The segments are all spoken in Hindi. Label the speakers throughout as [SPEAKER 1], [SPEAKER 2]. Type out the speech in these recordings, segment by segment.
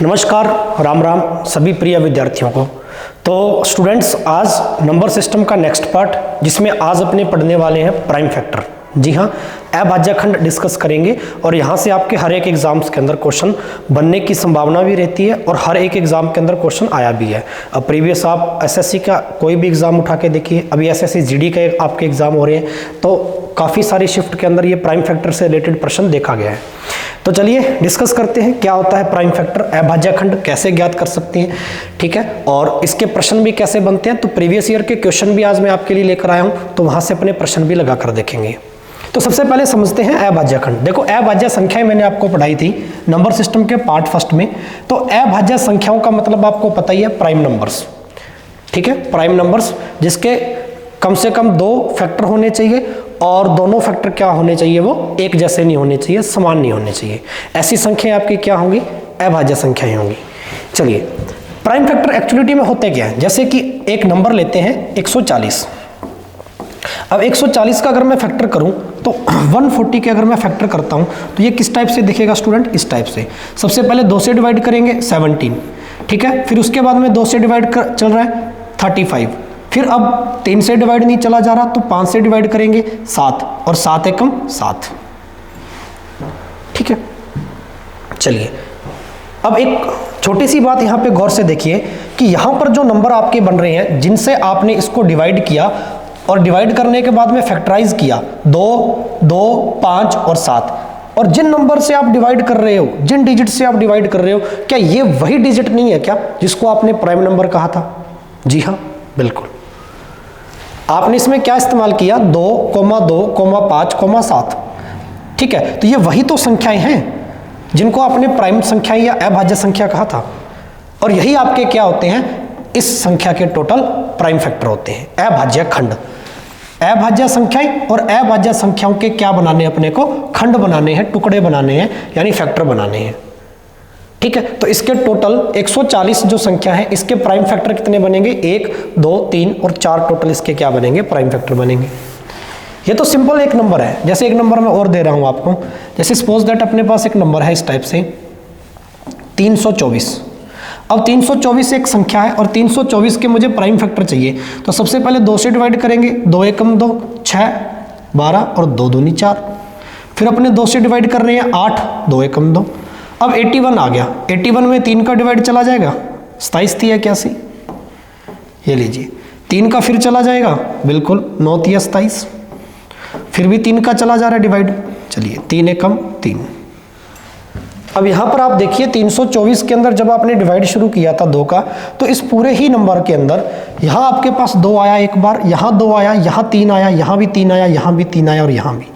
[SPEAKER 1] नमस्कार, राम राम सभी प्रिय विद्यार्थियों को। तो स्टूडेंट्स, आज नंबर सिस्टम का नेक्स्ट पार्ट जिसमें आज अपने पढ़ने वाले हैं प्राइम फैक्टर। जी हाँ, अभाज्यखंड डिस्कस करेंगे और यहाँ से आपके हर एक एग्जाम्स के अंदर क्वेश्चन बनने की संभावना भी रहती है और हर एक एग्जाम के अंदर क्वेश्चन आया भी है। अब प्रीवियस आप एसएससी का कोई भी एग्जाम उठा के देखिए, अभी एसएससी जीडी का आपके एग्जाम हो रहे हैं तो काफ़ी सारी शिफ्ट के अंदर ये प्राइम फैक्टर से रिलेटेड प्रश्न देखा गया है। तो चलिए डिस्कस करते हैं क्या होता है प्राइम फैक्टर, अभाज्यखंड कैसे ज्ञात कर सकते हैं, ठीक है, और इसके प्रश्न भी कैसे बनते हैं। तो प्रीवियस ईयर के क्वेश्चन भी आज मैं आपके लिए लेकर आया हूँ, तो वहाँ से अपने प्रश्न भी लगा कर देखेंगे। तो सबसे पहले समझते हैं अभाज्यखंड। देखो, अभाज्य संख्याएं मैंने आपको पढ़ाई थी नंबर सिस्टम के पार्ट फर्स्ट में। तो अभाज्य संख्याओं का मतलब आपको पता ही है, प्राइम नंबर्स, ठीक है, प्राइम नंबर्स जिसके कम से कम 2 फैक्टर होने चाहिए और दोनों फैक्टर क्या होने चाहिए, वो एक जैसे नहीं होने चाहिए, समान नहीं होने चाहिए। ऐसी संख्याएं आपकी क्या होंगी, अभाज्य संख्याएं होंगी। चलिए, प्राइम फैक्टर एक्चुअलिटी में होते क्या है, जैसे कि एक नंबर लेते हैं 140। अब 140 का अगर मैं फैक्टर करूं तो 140 के अगर मैं फैक्टर करता हूं तो ये किस टाइप से दिखेगा स्टूडेंट, इस टाइप से। सबसे पहले 2 से डिवाइड करेंगे 17, ठीक है, फिर उसके बाद में 2 से डिवाइड चल रहा है 35, फिर अब 3 से डिवाइड नहीं चला जा रहा तो 5 से डिवाइड करेंगे 7 और 7 एकम 7, ठीक है। चलिए, अब एक छोटी सी बात यहाँ पे गौर से देखिए कि यहाँ पर जो नंबर आपके बन रहे हैं जिनसे आपने इसको डिवाइड किया और डिवाइड करने के बाद में फैक्टराइज किया 2, 2, 5 और 7, और जिन नंबर से आप डिवाइड कर रहे हो, जिन डिजिट से आप डिवाइड कर रहे हो, क्या ये वही डिजिट नहीं है क्या जिसको आपने प्राइम नंबर कहा था? जी हाँ, बिल्कुल। आपने इसमें क्या इस्तेमाल किया, 2, 2, 5, 7, ठीक है। तो ये वही तो संख्याएं हैं जिनको आपने प्राइम संख्याएं या अभाज्य संख्या कहा था, और यही आपके क्या होते हैं, इस संख्या के टोटल प्राइम फैक्टर होते हैं, अभाज्य खंड। अभाज्य संख्याएं और अभाज्य संख्याओं के क्या बनाने, अपने को खंड बनाने हैं, टुकड़े बनाने हैं, यानी फैक्टर बनाने हैं, ठीक है। तो इसके टोटल 140 जो संख्या है, इसके प्राइम फैक्टर कितने बनेंगे, 1, 2, 3 और 4 टोटल इसके क्या बनेंगे, प्राइम फैक्टर बनेंगे। ये तो सिंपल एक नंबर है। जैसे एक नंबर मैं और दे रहा हूं आपको, जैसे सपोज दैट अपने पास एक नंबर है इस टाइप से 324। अब 324 एक संख्या है और 324 के मुझे प्राइम फैक्टर चाहिए, तो सबसे पहले 2 से डिवाइड करेंगे, 2 एकम 2, 6, 12 और 2 दूनी 4, फिर अपने 2 से डिवाइड कर रहे हैं 8, 2 एकम 2। अब 81 आ गया, 81 में 3 का डिवाइड चला जाएगा, 27 थी 81, ये लीजिए 3 का फिर चला जाएगा, बिल्कुल 9 थी 27, फिर भी 3 का चला जा रहा है डिवाइड, चलिए 3 एकम 3। अब यहाँ पर आप देखिए 324 के अंदर जब आपने डिवाइड शुरू किया था 2 का, तो इस पूरे ही नंबर के अंदर यहाँ आपके पास 2 आया एक बार, यहाँ 2 आया, यहाँ 3 आया, यहाँ भी 3 आया, यहाँ भी 3 आया और यहाँ भी।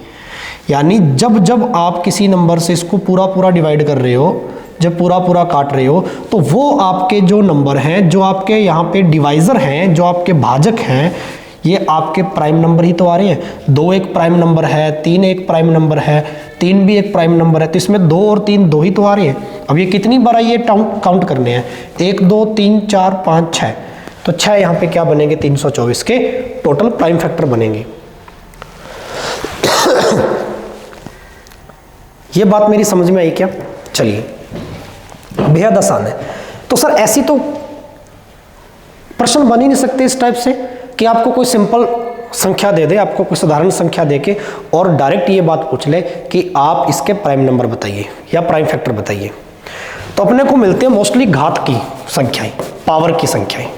[SPEAKER 1] यानी जब जब आप किसी नंबर से इसको पूरा पूरा डिवाइड कर रहे हो, जब पूरा पूरा काट रहे हो, तो वो आपके जो नंबर हैं, जो आपके यहाँ पे डिवाइजर हैं, जो आपके भाजक हैं, ये आपके प्राइम नंबर ही तो आ रहे हैं। 2 एक प्राइम नंबर है, 3 एक प्राइम नंबर है, 3 भी एक प्राइम नंबर है, तो इसमें 2 और 3 2 ही तो आ रहे हैं। अब ये कितनी बार ये काउंट करने हैं, 1, 2, 3, 4, 5, 6, तो 6 यहाँ पे क्या बनेंगे, 324 के टोटल प्राइम फैक्टर बनेंगे। ये बात मेरी समझ में आई क्या? चलिए, बेहद आसान है। तो सर ऐसी तो प्रश्न बन ही नहीं सकते इस टाइप से कि आपको कोई सिंपल संख्या दे दे, आपको कोई साधारण संख्या देके और डायरेक्ट ये बात पूछ ले कि आप इसके प्राइम नंबर बताइए या प्राइम फैक्टर बताइए। तो अपने को मिलते हैं मोस्टली घात की संख्याएं, पावर की संख्याएं,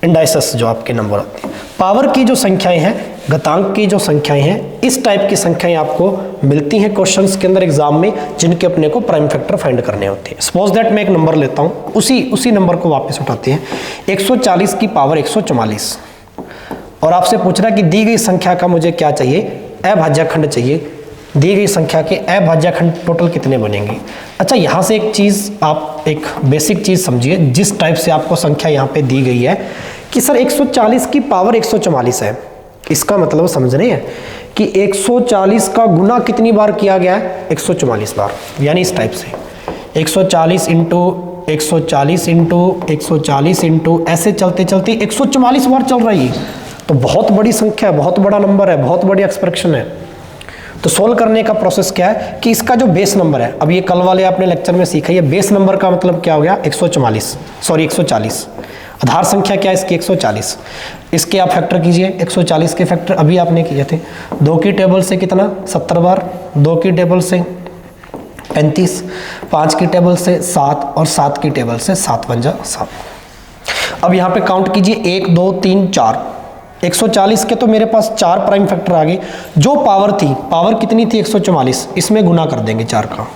[SPEAKER 1] इंडाइसेस जो आपके नंबर होते हैं, पावर की जो संख्याएं हैं, घातांक की जो संख्याएं हैं, इस टाइप की संख्याएं आपको मिलती हैं क्वेश्चंस के अंदर एग्जाम में, जिनके अपने को प्राइम फैक्टर फाइंड करने होते हैं। सपोज दैट मैं एक नंबर लेता हूं, उसी नंबर को वापस उठाते हैं, 140 की पावर 144, और आपसे पूछ रहा है कि दी गई संख्या का मुझे क्या चाहिए, अभाज्यखंड चाहिए। दी गई संख्या के अभाज्यखंड टोटल कितने बनेंगे? अच्छा, यहाँ से एक चीज़, आप एक बेसिक चीज़ समझिए, जिस टाइप से आपको संख्या यहाँ पे दी गई है कि सर 140 की पावर 144 है, इसका मतलब समझ रहे हैं कि 140 का गुना कितनी बार किया गया है, 144 बार। यानी इस टाइप से 140 इंटू 140 इंटू 140 इंटू ऐसे चलते चलते 144 बार चल रही है। तो बहुत बड़ी संख्या है, बहुत बड़ा नंबर है, बहुत बड़ी एक्सप्रेशन है। तो सोल्व करने का प्रोसेस क्या है कि इसका जो बेस नंबर है, अब ये कल वाले आपने लेक्चर में सीखा, ये बेस नंबर का मतलब क्या हो गया 140, आधार संख्या क्या है इसकी 140। इसके आप फैक्टर कीजिए, 140 के फैक्टर अभी आपने किए थे, 2 की टेबल से कितना 70 बार, 2 की टेबल से 35, 5 की टेबल से 7 और 7 की टेबल से 7 बन जा 7। अब यहाँ पे काउंट कीजिए 1 2 3 4, 140 के तो मेरे पास 4 प्राइम फैक्टर आ गए। जो पावर थी, पावर कितनी थी 144, इसमें गुना कर देंगे 4 का,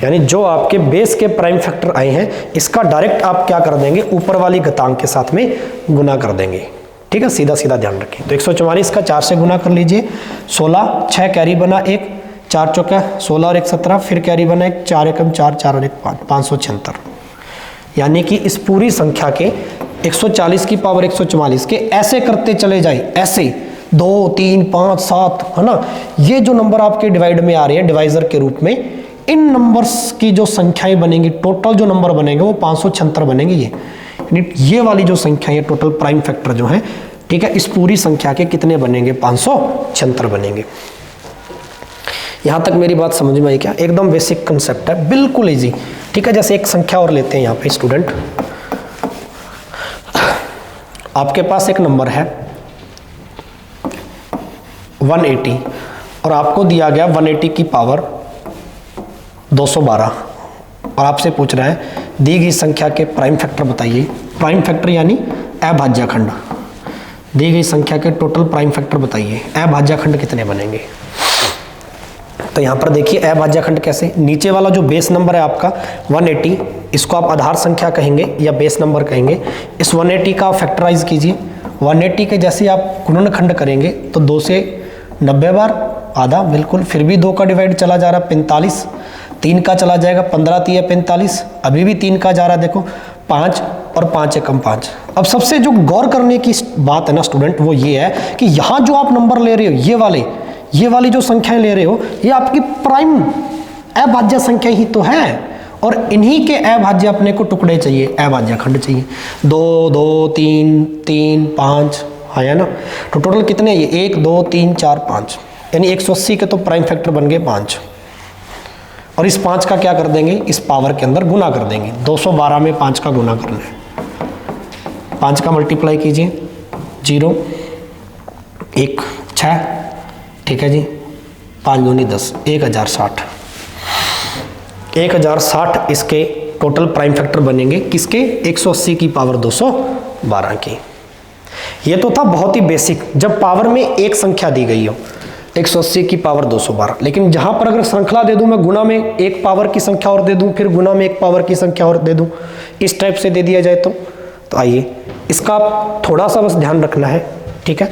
[SPEAKER 1] यानी जो आपके बेस के प्राइम फैक्टर आए हैं इसका डायरेक्ट आप क्या कर देंगे ऊपर वाली घातांक के साथ में गुना कर देंगे। ठीक है, सीधा सीधा ध्यान रखें। तो 144 का 4 से गुना कर लीजिए, 16, 6 कैरी बना 1, 4 चौका 16 और 1 17, फिर कैरी बना 1, 4 एकम 4, 4 और 1 5, 576। यानी कि इस पूरी संख्या के 140 की पावर 144 के ऐसे करते चले जाए, ऐसे 2 3 5 7, है ना। ये जो नंबर आपके डिवाइड में आ रहे हैं डिवाइजर के रूप में, इन नंबर्स की जो संख्याएं बनेंगी, टोटल जो नंबर बनेंगे वो 576 बनेंगे। ये वाली जो संख्या है टोटल प्राइम फैक्टर जो है, ठीक है, इस पूरी संख्या के कितने बनेंगे 576 बनेंगे। यहां तक मेरी बात समझ में आई क्या? एकदम बेसिक कंसेप्ट है, बिल्कुल इजी। ठीक है, जैसे एक संख्या और लेते हैं यहाँ पे स्टूडेंट, आपके पास एक नंबर है 180 और आपको दिया गया 180 की पावर 212 और आपसे पूछ रहा है दी गई संख्या के प्राइम फैक्टर बताइए। प्राइम फैक्टर यानी अभाज्यखंड, दी गई संख्या के टोटल प्राइम फैक्टर बताइए, अभाज्यखंड कितने बनेंगे। तो यहाँ पर देखिए अभाज्यखंड कैसे, नीचे वाला जो बेस नंबर है आपका 180, इसको आप आधार संख्या कहेंगे या बेस नंबर कहेंगे। इस 180 का फैक्टराइज कीजिए, 180 के जैसे आप गुणनखंड करेंगे तो 2 से 90 बार आधा, बिल्कुल, फिर भी 2 का डिवाइड चला जा रहा 45, 3 का चला जाएगा 15 3 45, अभी भी 3 का जा रहा देखो 5 और 5 एकम 5। अब सबसे जो गौर करने की बात है ना स्टूडेंट, वो ये है कि यहाँ जो आप नंबर ले रहे हो, ये वाली जो संख्याएं ले रहे हो, ये आपकी प्राइम अभाज्य संख्या ही तो है, और इन्हीं के अभाज्य अपने को टुकड़े चाहिए, अभाज्य खंड चाहिए। 2 2 3 3 5 है ना। तो टोटल कितने ये 1 2 3 4 5, यानी 180 के तो प्राइम फैक्टर बन गए 5, और इस 5 का क्या कर देंगे, इस पावर के अंदर गुना कर देंगे। 212 में 5 का गुना करना है, 5 का मल्टीप्लाई कीजिए, 0 1 6, ठीक है जी, 5 दूनी 10, 1060, 1060 इसके टोटल प्राइम फैक्टर बनेंगे किसके, 180 की पावर 212 की। ये तो था बहुत ही बेसिक, जब पावर में एक संख्या दी गई हो 180 की पावर 212, लेकिन जहां पर अगर श्रृंखला दे दूं मैं, गुना में एक पावर की संख्या और दे दूं, फिर गुना में एक पावर की संख्या और दे दूं, इस टाइप से दे दिया जाए तो आइए इसका थोड़ा सा बस ध्यान रखना है। ठीक है,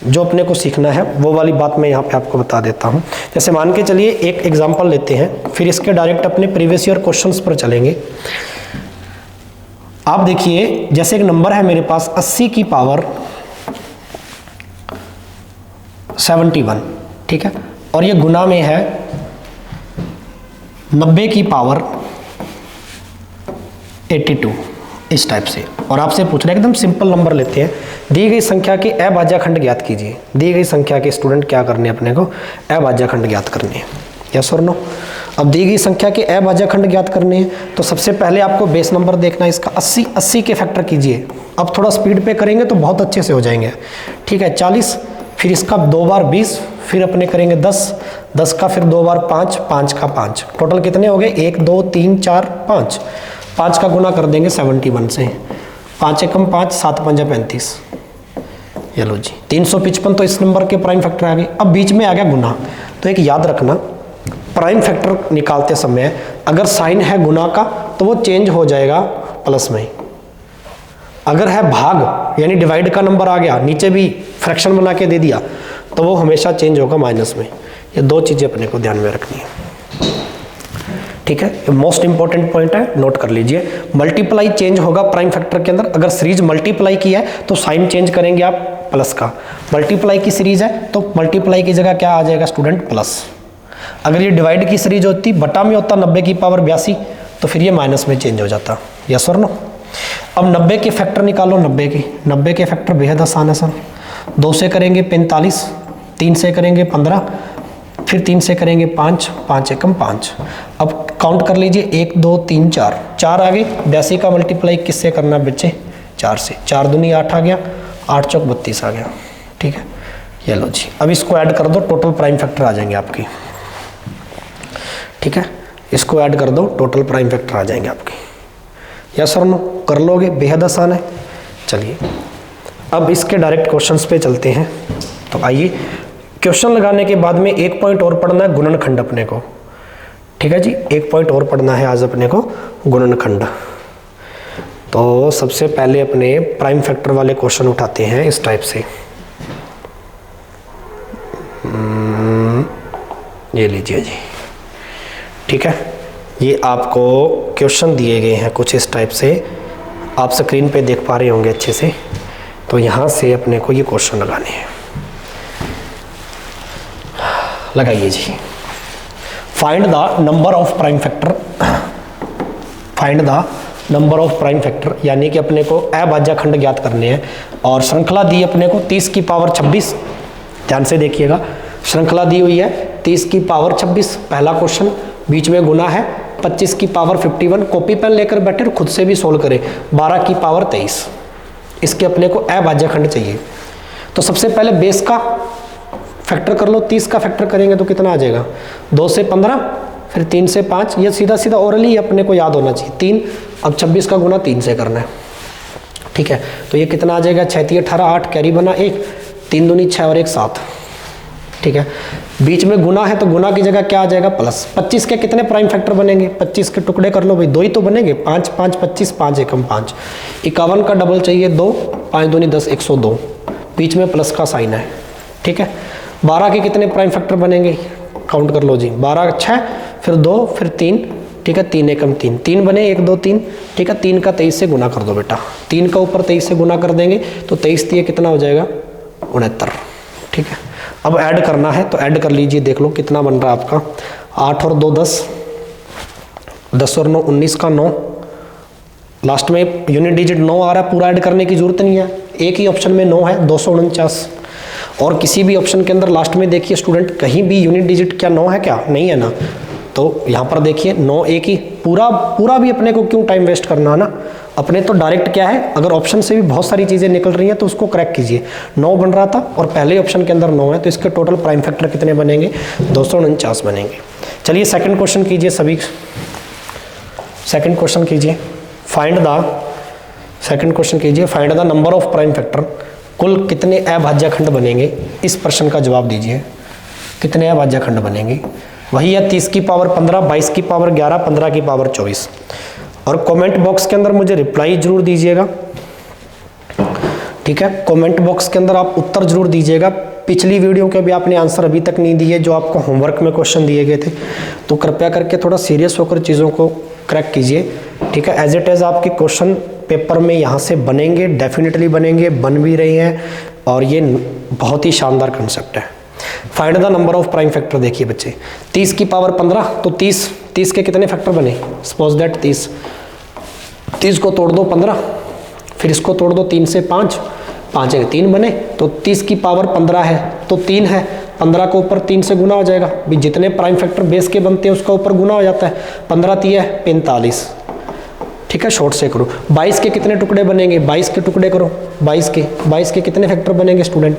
[SPEAKER 1] जो अपने को सीखना है वो वाली बात मैं यहाँ पे आपको बता देता हूँ। जैसे मान के चलिए एक एग्जांपल लेते हैं, फिर इसके डायरेक्ट अपने प्रीवियस ईयर क्वेश्चंस पर चलेंगे। आप देखिए जैसे एक नंबर है मेरे पास 80 की पावर 71, ठीक है, और ये गुना में है 90 की पावर 82, इस टाइप से। और आपसे पूछ रहे हैं एकदम सिंपल नंबर लेते हैं, दी गई संख्या के अभाज्यखंड ज्ञात कीजिए। दी गई संख्या के स्टूडेंट क्या करने अपने को, अभाज्यखंड ज्ञात करने हैं, यस और नो। अब दी गई संख्या के अभाज्यखंड ज्ञात करने हैं तो सबसे पहले आपको बेस नंबर देखना है इसका 80 के फैक्टर कीजिए। अब थोड़ा स्पीड पे करेंगे तो बहुत अच्छे से हो जाएंगे। ठीक है, 40, फिर इसका 2 बार 20, फिर अपने करेंगे 10 का फिर 2 बार 5 का 5, टोटल कितने हो गए 1 2 3 4 5, 5 का गुना कर देंगे 71 से, 5 एकम 5 7 पंजा 35, ये लो जी 355। तो इस नंबर के प्राइम फैक्टर आ गए। अब बीच में आ गया गुना, तो एक याद रखना, प्राइम फैक्टर निकालते समय अगर साइन है गुना का तो वो चेंज हो जाएगा प्लस में, अगर है भाग यानी डिवाइड का नंबर आ गया, नीचे भी फ्रैक्शन बना के दे दिया, तो वो हमेशा चेंज होगा माइनस में। ये 2 चीज़ें अपने को ध्यान में रखनी है। ठीक है, ये मोस्ट इंपॉर्टेंट पॉइंट है, नोट कर लीजिए। मल्टीप्लाई चेंज होगा प्राइम फैक्टर के अंदर, अगर सीरीज मल्टीप्लाई की है तो साइन चेंज करेंगे आप प्लस का, मल्टीप्लाई की सीरीज है तो मल्टीप्लाई की जगह क्या आ जाएगा स्टूडेंट, प्लस। अगर ये डिवाइड की सीरीज होती, बटा में होता 90 की पावर 82, तो फिर ये माइनस में चेंज हो जाता, यस और नो। अब 90 के फैक्टर निकालो, 90 के फैक्टर बेहद आसान है सर। 2 से करेंगे 45, 3 से करेंगे 15, फिर 3 से करेंगे 5, 5 एकम 5। अब काउंट कर लीजिए 1 2 3 4, 4 आ गए। 82 का मल्टीप्लाई किससे करना बच्चे? 4 से। 4 दूनी 8 आ गया, 8 चौक 32 आ गया। ठीक है, ये लो जी। अब इसको ऐड कर दो, टोटल प्राइम फैक्टर आ जाएंगे आपकी। ठीक है, इसको ऐड कर दो, टोटल प्राइम फैक्टर आ जाएंगे आपके। यस और नो? कर लोगे, बेहद आसान है। चलिए अब इसके डायरेक्ट क्वेश्चंस पे चलते हैं। तो आइए, क्वेश्चन लगाने के बाद में एक पॉइंट और पढ़ना है, गुणनखंड अपने को। ठीक है जी, एक पॉइंट और पढ़ना है आज अपने को, गुणनखंड। तो सबसे पहले अपने प्राइम फैक्टर वाले क्वेश्चन उठाते हैं इस टाइप से। ये लीजिए जी। ठीक है, ये आपको क्वेश्चन दिए गए हैं कुछ इस टाइप से, आप स्क्रीन पे देख पा रहे होंगे अच्छे से। तो यहाँ से अपने को ये क्वेश्चन लगाने हैं। लगाइए जी। Find the number of prime factor, find the number of prime factor, यानी कि अपने को अभाज्यखंड ज्ञात करने हैं। और श्रृंखला दी अपने को 30 की पावर 26। ध्यान से देखिएगा, श्रृंखला दी हुई है 30 की पावर 26 पहला क्वेश्चन, बीच में गुना है 25 की पावर 51। कॉपी पेन लेकर बैठे और खुद से भी सोल्व करें। 12 की पावर 23, इसके अपने को अभाज्यखंड चाहिए। तो सबसे पहले बेस का फैक्टर कर लो। 30 का फैक्टर करेंगे तो कितना आ जाएगा? 2 से 15, फिर 3 से 5। ये सीधा सीधा ओरली अपने को याद होना चाहिए। 3, अब 26 का गुना 3 से करना है। ठीक है, तो ये कितना आ जाएगा? 6 3 18, 8 कैरी बना 1, 3 दूनी 6 और 1 7। ठीक है, बीच में गुना है तो गुना की जगह क्या आ जाएगा? प्लस। 25 के कितने प्राइम फैक्टर बनेंगे? 25 के टुकड़े कर लो भाई, 2 ही तो बनेंगे। 5 5 25, 5 एकम 5। 51 का डबल चाहिए 2, 5 दूनी 10, 102। बीच में प्लस का साइन है। ठीक है, 12 के कितने प्राइम फैक्टर बनेंगे? काउंट कर लो जी। 12 6, फिर 2, फिर 3। ठीक है, 3 एकम 3, 3 बने 1 2 3। ठीक है, 3 का 23 से गुना कर दो बेटा। 3 का ऊपर 23 से गुना कर देंगे तो 23 3 कितना हो जाएगा? 69। ठीक है, अब ऐड करना है तो ऐड कर लीजिए, देख लो कितना बन रहा है आपका। 8 और 2 10, 10 और 9 19 का 9। लास्ट में यूनिट डिजिट 9 आ रहा है, पूरा ऐड करने की जरूरत नहीं है। एक ही ऑप्शन में 9 है, 249। और किसी भी ऑप्शन के अंदर लास्ट में देखिए स्टूडेंट, कहीं भी यूनिट डिजिट क्या 9 है? क्या नहीं है ना। तो यहाँ पर देखिए 9 एक ही, पूरा भी अपने को क्यों टाइम वेस्ट करना है ना। अपने तो डायरेक्ट क्या है, अगर ऑप्शन से भी बहुत सारी चीज़ें निकल रही हैं तो उसको क्रैक कीजिए। 9 बन रहा था और पहले ऑप्शन के अंदर 9 है, तो इसके टोटल प्राइम फैक्टर कितने बनेंगे? 249 बनेंगे। चलिए सेकंड क्वेश्चन कीजिए सभी। सेकंड क्वेश्चन कीजिए, find the number of prime factor. कुल कितने अभाज्यखंड बनेंगे? इस प्रश्न का जवाब दीजिए। कितने अभाज्यखंड बनेंगे? वही है 30 की पावर 15, 22 की पावर 11, 15 की पावर 24। और कमेंट बॉक्स के अंदर मुझे रिप्लाई जरूर दीजिएगा। ठीक है, कमेंट बॉक्स के अंदर आप उत्तर जरूर दीजिएगा। पिछली वीडियो के भी आपने आंसर अभी तक नहीं दिए, जो आपको होमवर्क में क्वेश्चन दिए गए थे। तो कृपया करके थोड़ा सीरियस होकर चीज़ों को क्रैक कीजिए। ठीक है, एज इट इज़ आपके क्वेश्चन पेपर में यहाँ से बनेंगे, डेफिनेटली बनेंगे, बन भी रहे हैं। और ये बहुत ही शानदार कंसेप्ट है। Find the number of prime factor. देखिए बच्चे, 30 की पावर 15, तो 30 के कितने फैक्टर बने? सपोज दैट 30 को तोड़ दो 15, फिर इसको तोड़ दो 3 से 5, 5 है 3 बने। तो 30 की पावर 15 है तो 3 है, 15 को ऊपर 3 से गुना हो जाएगा। भी जितने प्राइम फैक्टर बेस के बनते हैं उसका ऊपर गुना हो जाता है। 15 3 है 45। ठीक है, शॉर्ट से करो। 22 के कितने टुकड़े बनेंगे? 22 के टुकड़े करो। 22 के कितने फैक्टर बनेंगे स्टूडेंट?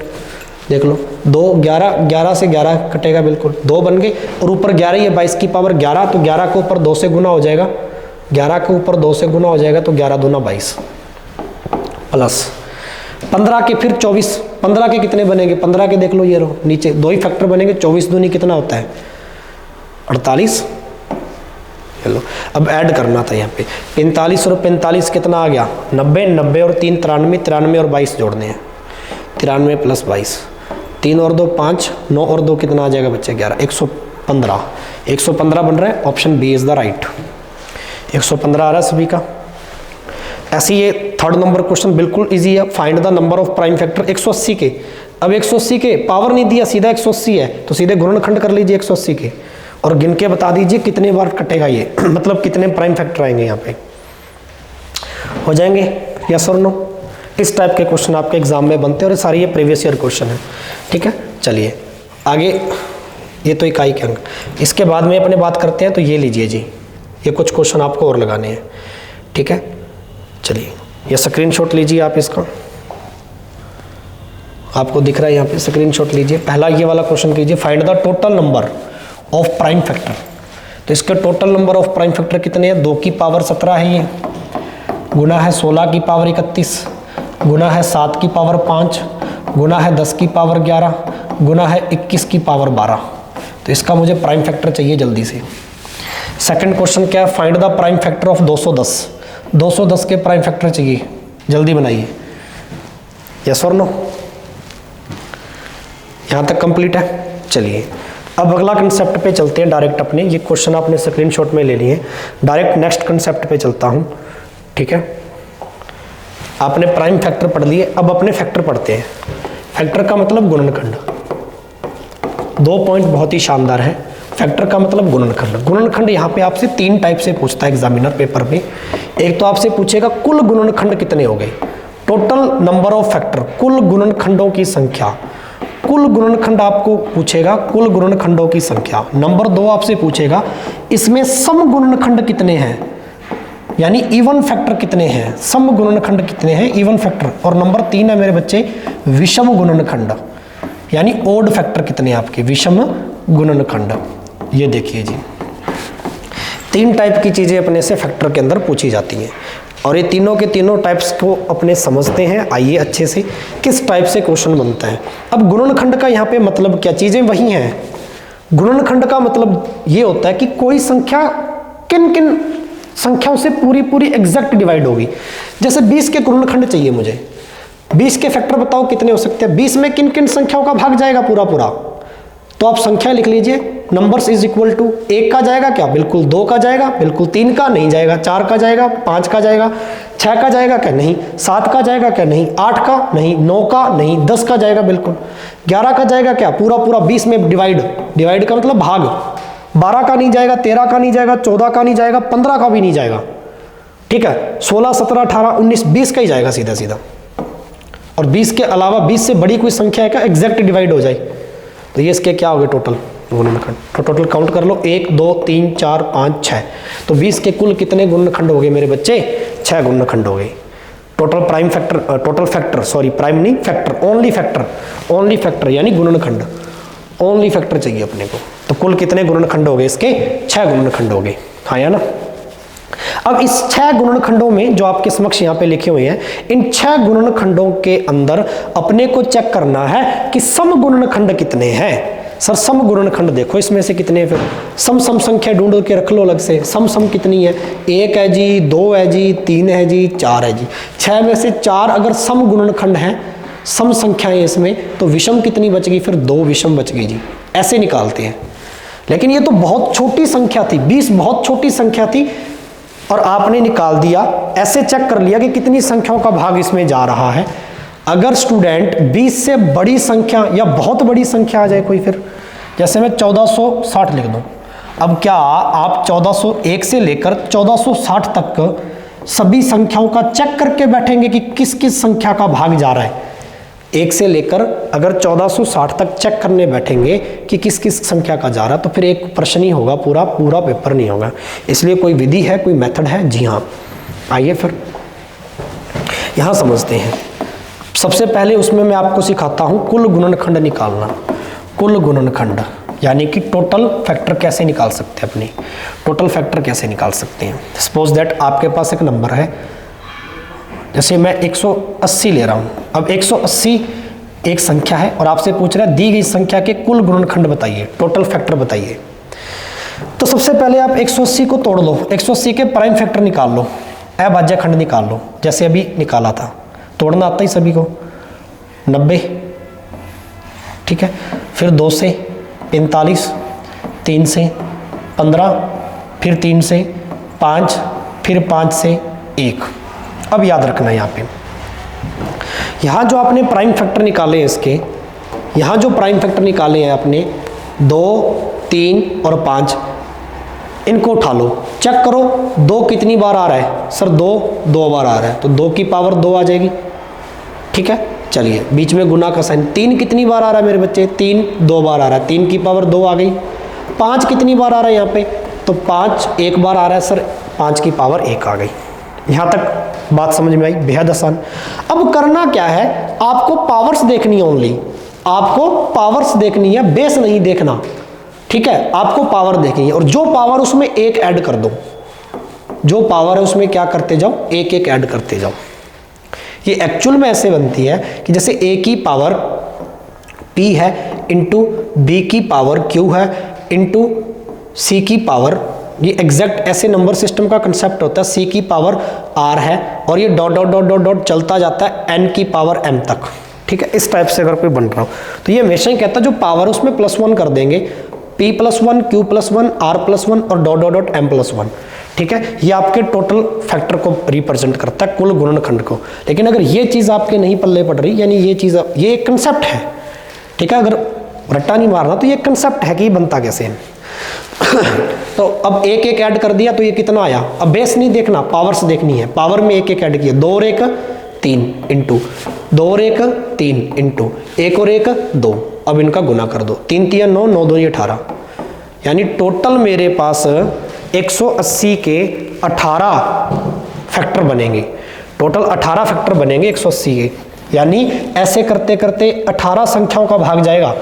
[SPEAKER 1] देख लो, 2 11 से 11 कटेगा, बिल्कुल 2 बन गए। और ऊपर 11 ही है, 22 की पावर 11, तो 11 के ऊपर 2 से गुना हो जाएगा। 11 के ऊपर 2 से गुना हो जाएगा तो 11 दूना 22 प्लस 15 के फिर 24। 15 के कितने बनेंगे? 15 के देख लो, ये रो नीचे 2 ही फैक्टर बनेंगे। 24 दूनी कितना होता है? 48। चलो अब ऐड करना था यहाँ पे 45 और 45 कितना आ गया? 90। 90 और 3 93, 93 और 22 जोड़ने हैं। 93 प्लस 22, 3 और 2 5, 9 और 2 कितना आ जाएगा बच्चे? 11। 115 बन रहा है। Option B is the right. 115 आ रहा है सभी का। ऐसे ये थर्ड नंबर क्वेश्चन बिल्कुल इजी है। Find the number of prime factor 180 के। अब 180 के पावर नहीं दिया, सीधा 180 है तो सीधे गुणनखंड कर लीजिए 180 के और गिन के बता दीजिए कितने बार कटेगा ये मतलब कितने प्राइम फैक्टर आएंगे यहाँ पे। हो जाएंगे यस और नो? इस टाइप के क्वेश्चन आपके एग्जाम में बनते हैं और सारी ये प्रीवियस ईयर क्वेश्चन है। ठीक है, चलिए आगे ये तो इकाई के अंक। इसके बाद में अपने बात करते हैं, तो ये लीजिए जी, ये कुछ क्वेश्चन आपको और लगाने हैं, ठीक है। चलिए ये स्क्रीनशॉट लीजिए आप इसका, आपको दिख रहा है यहाँ पे, स्क्रीनशॉट लीजिए। पहला ये वाला क्वेश्चन कीजिए, find the total number of prime factor. तो इसके total number of prime factor कितने हैं? 2 की पावर 17 है ये, गुना है 16 की पावर 31, गुना है 7 की पावर 5, गुना है 10 की पावर 11, गुना है 21 की पावर 12। तो इसका मुझे प्राइम फैक्टर चाहिए जल्दी से। सेकंड क्वेश्चन क्या है? Find the prime factor of 210। 210 के प्राइम फैक्टर चाहिए, जल्दी बनाइए। यस और नो? यहाँ तक कंप्लीट है। चलिए अब अगला कंसेप्ट पे चलते हैं डायरेक्ट अपने। ये क्वेश्चन आपने स्क्रीनशॉट में ले लिए, डायरेक्ट नेक्स्ट कंसेप्ट पे चलता हूँ, ठीक है। आपने प्राइम फैक्टर पढ़ लिए, अब अपने फैक्टर पढ़ते हैं। फैक्टर का मतलब गुणनखंड। 2 पॉइंट बहुत ही शानदार है। फैक्टर का मतलब गुणनखंड। गुणनखंड यहाँ पे आपसे 3 टाइप से पूछता है एग्जामिनर पेपर में। एक तो आपसे पूछेगा कुल गुणनखंड कितने हो गए, टोटल नंबर ऑफ फैक्टर, कुल गुणनखंडों की संख्या। कुल गुणनखंड आपको पूछेगा, कुल गुणनखंडों की संख्या। नंबर 2 आपसे पूछेगा इसमें सम गुणनखंड कितने हैं, यानी इवन फैक्टर कितने हैं, सम गुणनखंड कितने हैं, इवन फैक्टर। और नंबर 3 है मेरे बच्चे विषम गुणनखंड, यानी ओड फैक्टर कितने हैं आपके, विषम गुणनखंड। ये देखिए जी, 3 टाइप की चीजें अपने से फैक्टर के अंदर पूछी जाती हैं, और ये तीनों के तीनों टाइप्स को अपने समझते हैं। आइए अच्छे से किस टाइप से क्वेश्चन बनता है। अब गुणनखंड का यहाँ पे मतलब क्या, चीजें वही हैं। गुणनखंड का मतलब ये होता है कि कोई संख्या किन किन संख्याओं से पूरी पूरी एग्जैक्ट डिवाइड होगी। जैसे 20 के गुणनखंड चाहिए मुझे, 20 के फैक्टर बताओ कितने हो सकते हैं, 20 में किन किन संख्याओं का भाग जाएगा पूरा पूरा। तो आप संख्या लिख लीजिए, नंबर्स इज इक्वल टू 1 का जाएगा क्या, बिल्कुल 2 का जाएगा, बिल्कुल 3 का नहीं जाएगा, 4 का जाएगा, 5 का जाएगा, 6 का जाएगा क्या, नहीं, 7 का जाएगा क्या, नहीं, 8 का नहीं, 9 का नहीं, 10 का जाएगा बिल्कुल, 11 का जाएगा क्या, पूरा पूरा 20 में डिवाइड, डिवाइड का मतलब भाग, 12 का नहीं जाएगा, 13 का नहीं जाएगा, 14 का नहीं जाएगा, 15 का भी नहीं जाएगा, ठीक है, 16, 17, 18, 19, 20 का ही जाएगा सीधा सीधा। और 20 के अलावा 20 से बड़ी कोई संख्या है क्या एग्जैक्ट डिवाइड हो जाए, तो ये इसके क्या हो गए टोटल गुणनखंड। तो टोटल काउंट कर लो, 1 2 3 4 5 6। तो 20 के कुल कितने गुणनखंड हो गए मेरे बच्चे, 6 गुणनखंड हो गए। Total prime factor, total factor, sorry prime नहीं factor, only factor, only factor यानी गुणनखंड, ओनली फैक्टर चाहिए अपने को। तो कुल कितने गुणनखंड हो गए इसके, 6 गुणनखंड हो गए, हाँ या ना। अब इस 6 गुणनखंडों में जो आपके समक्ष यहाँ पे लिखे हुए हैं, इन 6 गुणनखंडों के अंदर अपने को चेक करना है कि सम गुणनखंड कितने हैं। सर सम गुणनखंड देखो इसमें से कितने हैं, फिर सम संख्या ढूंढ के रख लो अलग से। सम कितनी है, 1 है जी, 2 है जी, 3 है जी, 4 है जी। 6 में से 4 अगर सम गुणनखंड है, सम संख्याएं इसमें, तो विषम कितनी बच गई, फिर 2 विषम बच गई जी। ऐसे निकालते हैं। लेकिन ये तो बहुत छोटी संख्या थी, 20 बहुत छोटी संख्या थी, और आपने निकाल दिया, ऐसे चेक कर लिया कि कितनी संख्याओं का भाग इसमें जा रहा है। अगर स्टूडेंट 20 से बड़ी संख्या या बहुत बड़ी संख्या आ जाए कोई, फिर जैसे मैं 1460 लिख दूं, अब क्या आप 1401 से लेकर 1460 तक सभी संख्याओं का चेक करके बैठेंगे कि किस किस संख्या का भाग जा रहा है। 1 से लेकर अगर 1460 तक चेक करने बैठेंगे कि किस किस संख्या का जा रहा है, तो फिर एक प्रश्न ही होगा, पूरा पूरा पेपर नहीं होगा। इसलिए कोई विधि है, कोई मेथड है, जी हाँ। आइए फिर यहाँ समझते हैं। सबसे पहले उसमें मैं आपको सिखाता हूँ कुल गुणनखंड निकालना। कुल गुणनखंड यानी कि टोटल फैक्टर कैसे निकाल सकते हैं, अपनी टोटल फैक्टर कैसे निकाल सकते हैं। सपोज दैट आपके पास एक नंबर है, जैसे मैं 180 ले रहा हूँ। अब 180 एक संख्या है और आपसे पूछ रहा है दी गई संख्या के कुल गुणनखंड बताइए, टोटल फैक्टर बताइए। तो सबसे पहले आप 180 को तोड़ लो, 180 के प्राइम फैक्टर निकाल लो, अभाज्य खंड निकाल लो, जैसे अभी निकाला था। तोड़ना आता ही सभी को, 90, ठीक है। फिर 2 से 45, 3 से 15, फिर 3 से 5, फिर 5 से 1। अब याद रखना यहाँ पे, यहाँ जो आपने प्राइम फैक्टर निकाले हैं इसके, यहाँ जो प्राइम फैक्टर निकाले हैं आपने 2, 3 और 5, इनको उठा लो, चेक करो 2 कितनी बार आ रहा है। सर 2 बार आ रहा है, तो 2 की पावर 2 आ जाएगी, ठीक है। चलिए बीच में गुना का साइन, 3 कितनी बार आ रहा है मेरे बच्चे, 3 2 बार आ रहा है, 3 की पावर 2 आ गई। 5 कितनी बार आ रहा है यहाँ पे, तो 5 एक बार आ रहा है सर, 5 की पावर 1 आ गई। यहाँ तक बात समझ में आई, बेहद आसान। अब करना क्या है, आपको पावर्स देखनी है ओनली, आपको पावर्स देखनी है, बेस नहीं देखना, ठीक है। आपको पावर देखनी है और जो पावर उसमें एक ऐड कर दो, जो पावर है उसमें क्या करते जाओ, एक एक ऐड करते जाओ। ये एक्चुअल में ऐसे बनती है कि जैसे a की पावर p है इंटू b की पावर q है इंटू c की पावर, ये एग्जैक्ट ऐसे नंबर सिस्टम का कंसेप्ट होता है। c की पावर r है और ये dot dot dot dot dot चलता जाता है n की पावर m तक, ठीक है। इस टाइप से अगर कोई बन रहा हो तो ये हमेशा ही कहता है जो पावर उसमें +1 कर देंगे, p+1 q+1 r+1 और डॉट डॉट डॉट m+1, ठीक है। ये आपके टोटल फैक्टर को रिप्रेजेंट करता है, कुल गुणनखंड को। लेकिन अगर ये चीज़ आपके नहीं पल्ले पड़ रही, यानी ये चीज़, ये एक कंसेप्ट है, ठीक है। अगर रट्टा नहीं मारना तो ये कंसेप्ट है कि ये बनता कैसे है। तो अब एक एक ऐड कर दिया तो ये कितना आया, अब बेस नहीं देखना, पावर्स देखनी है। पावर में एक एक ऐड किया, 2 और 1 3 इंटू 2 और 1 3 इंटू 1 और 1 2, अब इनका गुना कर दो, 3 3 9 9 2 18, यानी टोटल मेरे पास 180 के 18 फैक्टर बनेंगे, टोटल 18 फैक्टर बनेंगे 180 के। यानी ऐसे करते करते 18 संख्याओं का भाग जाएगा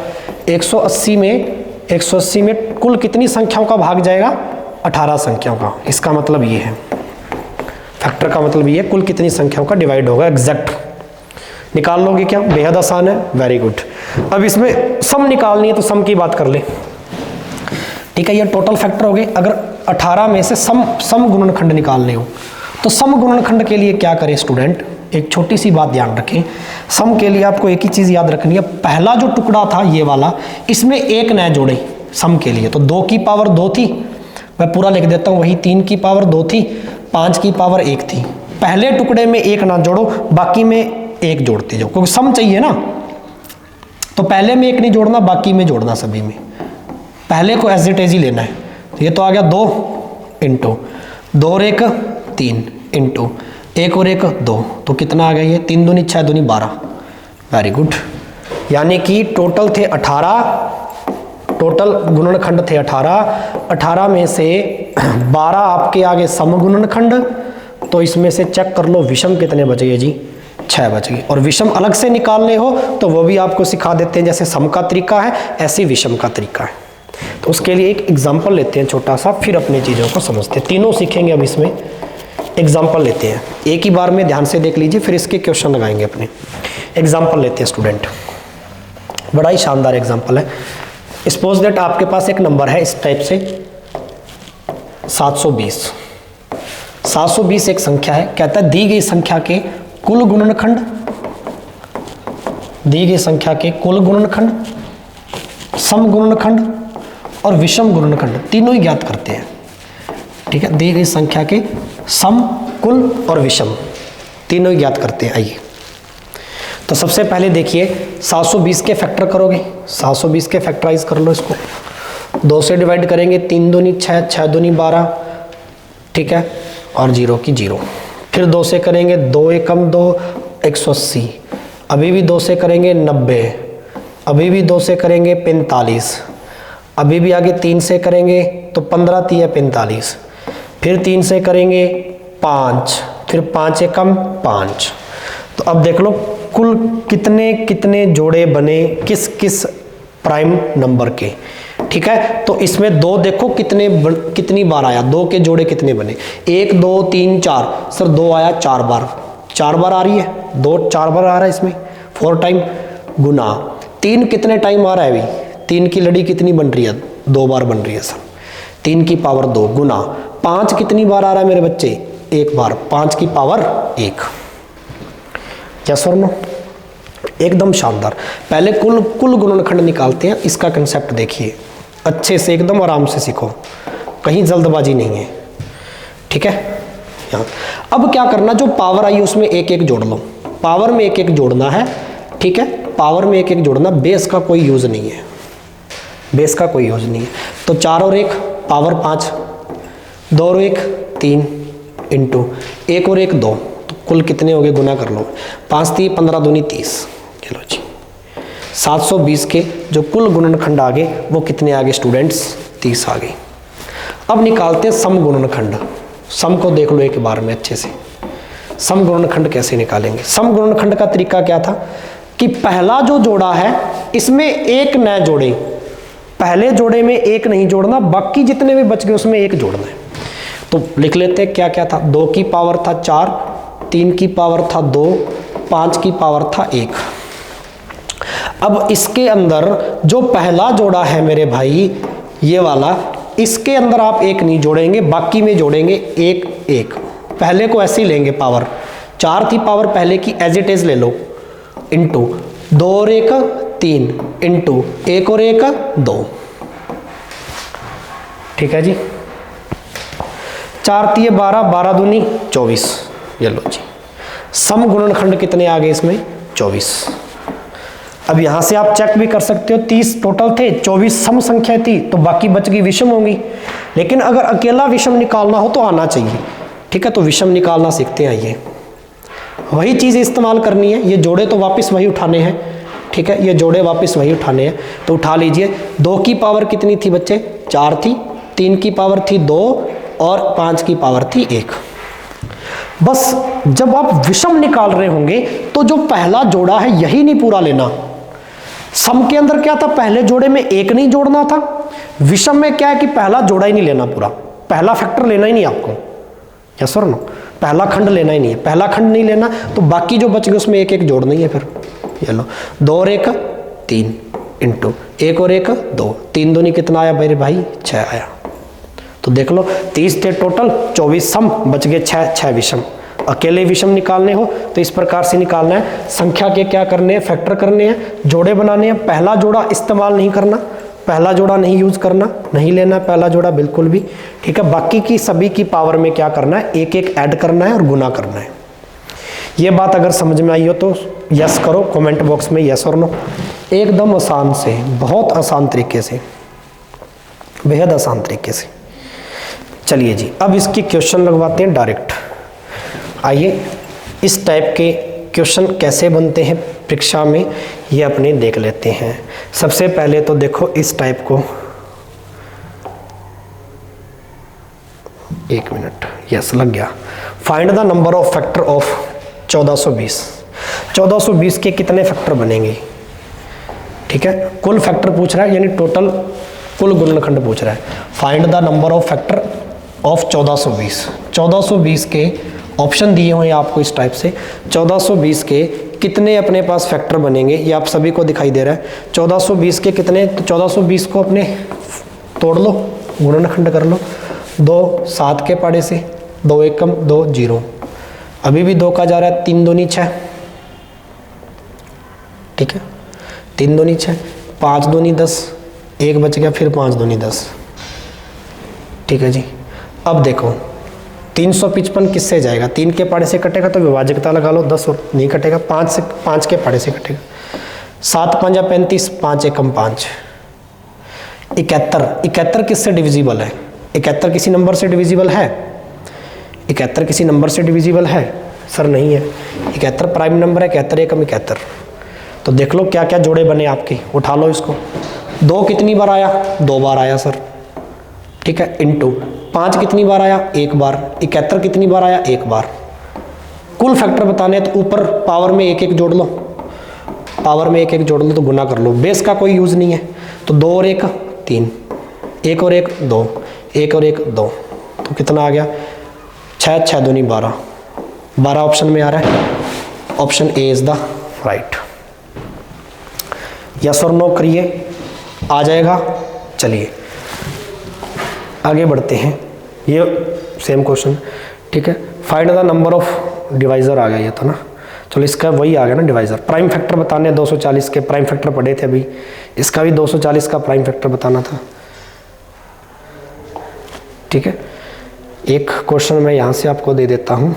[SPEAKER 1] 180 में कुल कितनी संख्याओं का भाग जाएगा, 18 संख्याओं का। इसका मतलब ये है, फैक्टर का मतलब ये है कुल कितनी संख्याओं का डिवाइड होगा, एग्जैक्ट निकाल लोगे क्या, बेहद आसान है, वेरी गुड। अब इसमें सम निकालनी है तो सम की बात कर ले, ठीक है। ये टोटल फैक्टर हो गए। अगर 18 में से सम गुणनखंड निकालने हो तो सम गुणनखंड के लिए क्या करें स्टूडेंट, एक छोटी सी बात ध्यान रखें। सम के लिए आपको एक ही चीज़ याद रखनी है, पहला जो टुकड़ा था ये वाला, इसमें एक न जोड़े सम के लिए, तो 2 की पावर 2 थी, मैं पूरा लिख देता हूँ, वही 3 की पावर 2 थी, 5 की पावर 1 थी। पहले टुकड़े में एक ना जोड़ो, बाकी में एक जोड़ते जाओ, क्योंकि सम चाहिए ना, तो पहले में एक नहीं जोड़ना, बाकी में जोड़ना, सभी में पहले को एज इट इज ही लेना है। तो ये तो आ गया 2 इंटू 2 और 1 3 इंटू 1 और 1 2, तो कितना आ गया ये, 3 दूनी 6 दूनी 12, वेरी गुड। यानी कि टोटल थे 18, टोटल गुणनखंड थे 18 में से 12 आपके आगे सम गुणनखंड, तो इसमें से चेक कर लो विषम कितने बच गए जी, 6 बच गए। और विषम अलग से निकालने हो तो वो भी आपको सिखा देते हैं, जैसे सम का तरीका है ऐसे विषम का तरीका है। तो उसके लिए एक एग्जाम्पल लेते हैं छोटा सा, फिर अपनी चीज़ों को समझते हैं। तीनों सीखेंगे अब इसमें, एग्जाम्पल लेते हैं, एक ही बार में ध्यान से देख लीजिए, फिर इसके क्वेश्चन लगाएंगे अपने। एग्जाम्पल लेते हैं स्टूडेंट, बड़ा ही शानदार एग्जाम्पल है। सपोज दैट आपके पास एक नंबर है इस टाइप से 720 एक संख्या है, कहता है दी गई संख्या के कुल गुणनखंड, दी गई संख्या के कुल गुणनखंड, सम गुणनखंड और विषम गुणनखंड तीनों ही ज्ञात करते हैं, ठीक है। दी गई संख्या के सम, कुल और विषम तीनों ही ज्ञात करते हैं। आइए तो सबसे पहले देखिए 720 के फैक्टर करोगे, 720 के फैक्टराइज कर लो इसको, 2 से डिवाइड करेंगे, 3 दूनी 6 6 दूनी 12, ठीक है, और 0 की 0। फिर 2 से करेंगे, 2 एकम 2 180, अभी भी 2 से करेंगे 90, अभी भी 2 से करेंगे 45, अभी भी आगे 3 से करेंगे तो 15 3 45, फिर 3 से करेंगे 5, फिर 5 एकम 5। तो अब देख लो कुल कितने कितने जोड़े बने किस किस प्राइम नंबर के, ठीक है। तो इसमें 2 देखो कितनी बार आया, 2 के जोड़े कितने बने, 1 2 3 4, सर 2 आया 4 बार, 4 बार आ रही है, 2 4 बार आ रहा है इसमें, 4 टाइम गुना 3 कितने टाइम आ रहा है अभी, 3 की लड़ी कितनी बन रही है, 2 बार बन रही है सर, 3 की पावर 2 गुना 5 कितनी बार आ रहा है मेरे बच्चे, 1 बार, 5 की पावर 1। यस और नो, एकदम शानदार। पहले कुल गुणनखंड निकालते हैं, इसका कंसेप्ट देखिए अच्छे से, एकदम आराम से सीखो, कहीं जल्दबाजी नहीं है, ठीक है। यहाँ अब क्या करना, जो पावर आई उसमें एक एक जोड़ लो, पावर में एक एक जोड़ना है, ठीक है, पावर में एक एक जोड़ना, बेस का कोई यूज नहीं है, बेस का कोई यूज नहीं है। तो 4 और 1 पावर 5, 2 और 1 3 इंटू 1 और 1 2, तो कुल कितने हो गए, गुना कर लो, 5 3 15 दूनी 30, ये लो जी 720 के जो कुल गुणनखंड आ गए वो कितने आ गए स्टूडेंट्स, 30 आ गए। अब निकालते हैं सम गुणनखंड। सम को देख लो एक बार में अच्छे से। सम गुणनखंड कैसे निकालेंगे? सम गुणनखंड का तरीका क्या था कि पहला जो जोड़ा है इसमें एक न जोड़े, पहले जोड़े में एक नहीं जोड़ना, बाकी जितने भी बच गए उसमें एक जोड़ना है। तो लिख लेते हैं क्या क्या था। 2 की पावर था 4, 3 की पावर था 2, 5 की पावर था 1। अब इसके अंदर जो पहला जोड़ा है मेरे भाई ये वाला, इसके अंदर आप एक नहीं जोड़ेंगे, बाकी में जोड़ेंगे एक एक। पहले को ऐसे ही लेंगे, पावर 4 थी पावर पहले की, एज इट इज ले लो, इंटू 2 और 1 3, इंटू 1 और 1 2। ठीक है जी। 4 तिये 12, 12 दूनी 24। ये लो जी सम गुणनखंड कितने आ गए इसमें, 24। अब यहां से आप चेक भी कर सकते हो, 30 टोटल थे, 24 सम संख्या थी, तो बाकी बच गई विषम होंगी। लेकिन अगर अकेला विषम निकालना हो तो आना चाहिए। ठीक है, तो विषम निकालना सीखते हैं। आइए वही चीज़ इस्तेमाल करनी है, ये जोड़े तो वापस वही उठाने हैं। ठीक है, ये जोड़े वापस वही उठाने हैं, तो उठा लीजिए। 2 की पावर कितनी थी बच्चे, 4 थी, 3 की पावर थी 2 और 5 की पावर थी 1। बस जब आप विषम निकाल रहे होंगे तो जो पहला जोड़ा है यही नहीं पूरा लेना। सम के अंदर क्या था, पहले जोड़े में एक नहीं जोड़ना था। विषम में क्या है कि पहला जोड़ा ही नहीं लेना, पूरा पहला फैक्टर लेना ही नहीं आपको, यस और नो, पहला खंड लेना ही नहीं है। पहला खंड नहीं लेना तो बाकी जो बच गए उसमें एक एक जोड़ना ही है। फिर ये लो 2 और 1 3, इंटू 1 और 1 2, 3 दूनी कितना आया मेरे भाई, 6 आया। तो देख लो 30 थे टोटल, 24 सम, बच गए 6 विषम। अकेले विषम निकालने हो तो इस प्रकार से निकालना है। संख्या के क्या करने हैं, फैक्टर करने हैं, जोड़े बनाने हैं। पहला जोड़ा इस्तेमाल नहीं करना, पहला जोड़ा नहीं यूज करना, नहीं लेना पहला जोड़ा बिल्कुल भी। ठीक है, बाकी की सभी की पावर में क्या करना है, एक एक ऐड करना है और गुना करना है। ये बात अगर समझ में आई हो तो यस करो कमेंट बॉक्स में, यस और नो। एकदम आसान से, बहुत आसान तरीके से, बेहद आसान तरीके से। चलिए जी, अब इसकी क्वेश्चन लगवाते हैं डायरेक्ट। आइए इस टाइप के क्वेश्चन कैसे बनते हैं परीक्षा में ये अपने देख लेते हैं। सबसे पहले तो देखो इस टाइप को, एक मिनट, यस लग गया। Find the number of factor of 1420। 1420 के कितने फैक्टर बनेंगे। ठीक है, कुल फैक्टर पूछ रहा है, यानी टोटल कुल गुणनखंड पूछ रहा है। Find the number of factor of 1420। 1420 के ऑप्शन दिए हुए हैं आपको इस टाइप से। 1420 के कितने अपने पास फैक्टर बनेंगे ये आप सभी को दिखाई दे रहा है। 1420 के कितने, तो 1420 को अपने तोड़ लो, गुणनखंड कर लो। 2 7 के पाड़े से, 2 एकम 2 0, अभी भी 2 का जा रहा है, 3 दूनी 6। ठीक है, 3 दूनी 6, 5 दूनी 10, 1 बच गया, फिर 5 दूनी 10। ठीक है जी, अब देखो 355 किससे जाएगा, 3 के पाड़े से कटेगा तो विभाजकता लगा लो, 10 और नहीं कटेगा, 5 के पाड़े से कटेगा। 7 5 35, 5 एकम 5, 71। 71 किससे डिविजिबल है, 71 किसी नंबर से डिविजिबल है, 71 किसी नंबर से डिविजिबल है सर, नहीं है। 71 प्राइम नंबर है, 71 एकम 71। तो देख लो क्या क्या जोड़े बने आपके, उठा लो इसको। 2 कितनी बार आया, 2 बार आया सर। ठीक है, इंटू 5 कितनी बार आया, 1 बार। 71 कितनी बार आया, 1 बार। कुल फैक्टर बताने तो ऊपर पावर में एक एक जोड़ लो, पावर में एक एक जोड़ लो तो गुना कर लो, बेस का कोई यूज नहीं है। तो 2 और 1 3, 1 और 1 2, 1 और 1 2, तो कितना आ गया 6, 6 दूनी 12। 12 ऑप्शन में आ रहा है, option A is the right. Yes और नो करिए, आ जाएगा। चलिए आगे बढ़ते हैं, ये सेम क्वेश्चन। ठीक है, find the number of divisor आ गया ये तो ना, चलो इसका वही आ गया ना डिवाइजर। प्राइम फैक्टर बताने 240 के प्राइम फैक्टर पढ़े थे अभी, इसका भी 240 का प्राइम फैक्टर बताना था। ठीक है, एक क्वेश्चन मैं यहाँ से आपको दे देता हूँ,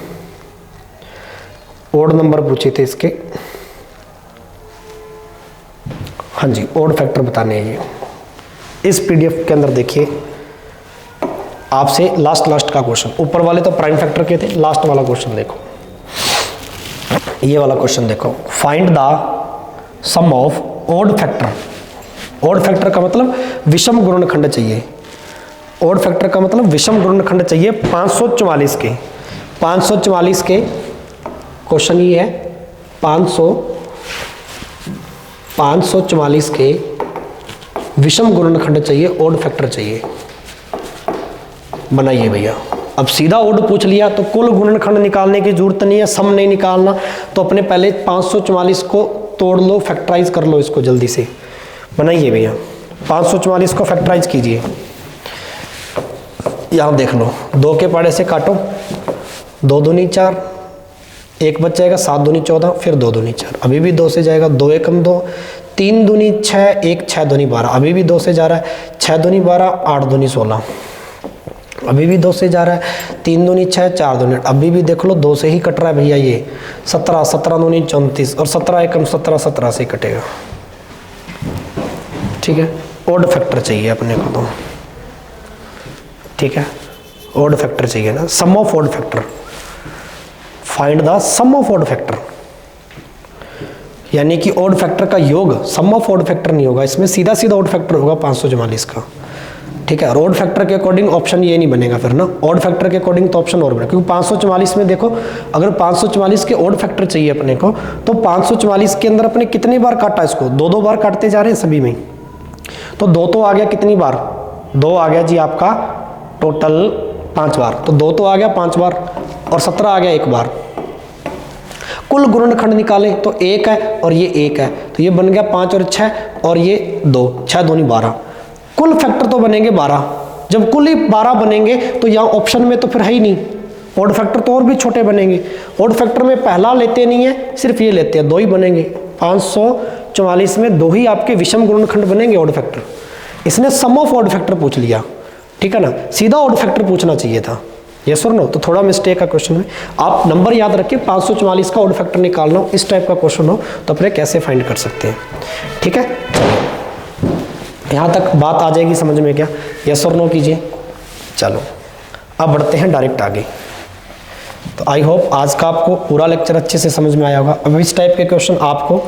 [SPEAKER 1] ओड नंबर पूछे थे इसके। हाँ जी, ओड फैक्टर बताने हैं ये। इस पीडीएफ के अंदर देखिए आपसे लास्ट का क्वेश्चन, ऊपर वाले तो प्राइम फैक्टर के थे, लास्ट वाला क्वेश्चन देखो, ये वाला क्वेश्चन देखो। Find the sum of odd factor, odd factor का मतलब विषम गुणनखंड चाहिए, ओड फैक्टर का मतलब विषम गुणनखंड चाहिए 544 के, 544 के क्वेश्चन ये है, 544 के विषम गुणनखंड चाहिए, ओड फैक्टर चाहिए। बनाइए भैया। अब सीधा ओड पूछ लिया तो कुल गुणनखंड निकालने की जरूरत नहीं है, सम नहीं निकालना, तो अपने पहले 544 को तोड़ लो, फैक्टराइज कर लो इसको जल्दी से। बनाइए भैया, 544 को फैक्टराइज कीजिए। यहाँ देख लो, 2 के पाड़े से काटो, 2 दूनी 4, 1 बच जाएगा, 7 दूनी 14, फिर 2 दूनी 4, अभी भी 2 से जाएगा, 2 एकम 2, 3 दूनी 6, 1 6 दूनी 12, अभी भी 2 से जा रहा है, 6 दूनी 12, 8 दूनी 16, अभी भी 2 से जा रहा है, 3 दूनी 6, 4 दूनी, अभी भी देख लो 2 से ही कट रहा है भैया ये, 17, 17 दूनी 34 और 17 एकम 17, 17 से कटेगा। ठीक है, ओड फैक्टर चाहिए अपने को तो, ठीक है, ओड फैक्टर चाहिए ना, sum of odd factor, find the sum of odd factor, यानी कि ओड फैक्टर का योग, सम ऑफ ओड फैक्टर नहीं होगा इसमें, सीधा सीधा ओड फैक्टर होगा 544 का। ठीक है, और ओड फैक्टर के अकॉर्डिंग ऑप्शन ये नहीं बनेगा फिर ना, ओड फैक्टर के अकॉर्डिंग तो ऑप्शन और बनेगा, क्योंकि 544 में देखो, अगर 544 के ओड फैक्टर चाहिए अपने को, तो 544 के अंदर अपने कितनी बार काटा इसको, 2 बार काटते जा रहे हैं सभी में, तो 2 तो आ गया कितनी बार, 2 आ गया जी आपका टोटल 5 बार, तो 2 तो आ गया 5 बार, और 17 आ गया 1 बार। कुल गुणनखंड निकालें तो 1 है और ये 1 है, तो ये बन गया 5 और 6 और ये 2, 6 दूनी 12, कुल फैक्टर तो बनेंगे 12। जब कुल ही 12 बनेंगे तो यहाँ ऑप्शन में तो फिर है ही नहीं, ओड फैक्टर तो और भी छोटे बनेंगे, ओड फैक्टर में पहला लेते नहीं है, सिर्फ ये लेते हैं, 2 ही बनेंगे, 544 में 2 ही आपके विषम गुणनखंड बनेंगे ओड फैक्टर। इसने सम ऑफ ओड फैक्टर पूछ लिया, ठीक है ना, सीधा ओड फैक्टर पूछना चाहिए था, यस और नो, तो थोड़ा मिस्टेक है क्वेश्चन में। आप नंबर याद रखिए, 544 का ओड फैक्टर निकालना हो, इस टाइप का क्वेश्चन हो तो अपने कैसे फाइंड कर सकते हैं। ठीक है, यहाँ तक बात आ जाएगी समझ में क्या, यस और नो कीजिए। चलो अब बढ़ते हैं डायरेक्ट आगे। तो आई होप आज का आपको पूरा लेक्चर अच्छे से समझ में आया होगा। अब इस टाइप के क्वेश्चन आपको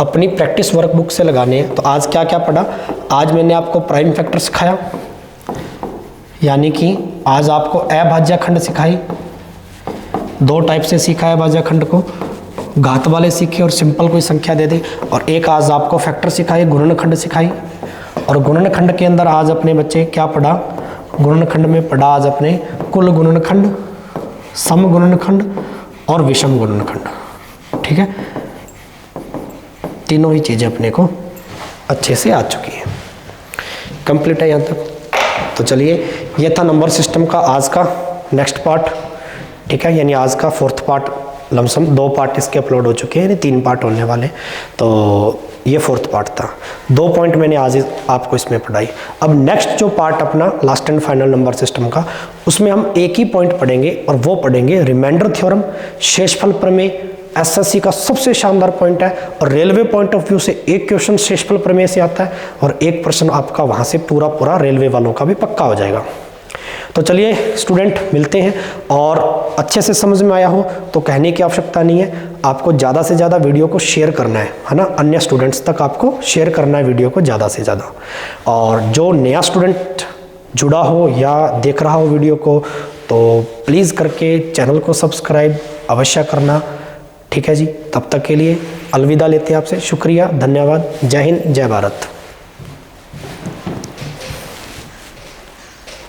[SPEAKER 1] अपनी प्रैक्टिस वर्कबुक से लगाने हैं। तो आज क्या क्या पढ़ा, आज मैंने आपको प्राइम फैक्टर सिखाया, यानी कि आज आपको अभाज्य खंड सिखाई, 2 टाइप से सीखा है अभाज्य खंड को, घात वाले सीखे और सिंपल कोई संख्या दे दे, और एक आज आपको फैक्टर सिखाई, गुणनखंड सिखाई, और गुणनखंड के अंदर आज अपने बच्चे क्या पढ़ा, गुणनखंड में पढ़ा आज अपने कुल गुणनखंड, सम गुणनखंड और विषम गुणनखंड। ठीक है, तीनों ही चीज़ें अपने को अच्छे से आ चुकी है, कंप्लीट है यहाँ तक। तो चलिए, ये था नंबर सिस्टम का आज का नेक्स्ट पार्ट। ठीक है, यानी आज का 4th पार्ट, लमसम 2 पार्ट इसके अपलोड हो चुके हैं, यानी 3 पार्ट होने वाले। तो ये 4th पार्ट था, 2 पॉइंट मैंने आज आपको इसमें पढ़ाई। अब नेक्स्ट जो पार्ट अपना last and final number system का, उसमें हम एक ही पॉइंट पढ़ेंगे, और वो पढ़ेंगे रिमाइंडर थ्योरम, शेषफल प्रमेय। एसएससी का सबसे शानदार पॉइंट है, और रेलवे पॉइंट ऑफ व्यू से एक क्वेश्चन शेषफल प्रमेय से आता है, और एक प्रश्न आपका वहाँ से पूरा रेलवे वालों का भी पक्का हो जाएगा। तो चलिए स्टूडेंट, मिलते हैं, और अच्छे से समझ में आया हो तो कहने की आवश्यकता नहीं है, आपको ज़्यादा से ज़्यादा वीडियो को शेयर करना है ना, अन्य स्टूडेंट्स तक आपको शेयर करना है वीडियो को ज़्यादा से ज़्यादा। और जो नया स्टूडेंट जुड़ा हो या देख रहा हो वीडियो को, तो प्लीज़ करके चैनल को सब्सक्राइब अवश्य करना। ठीक है जी, तब तक के लिए अलविदा लेते हैं आपसे, शुक्रिया, धन्यवाद, जय हिंद, जय भारत।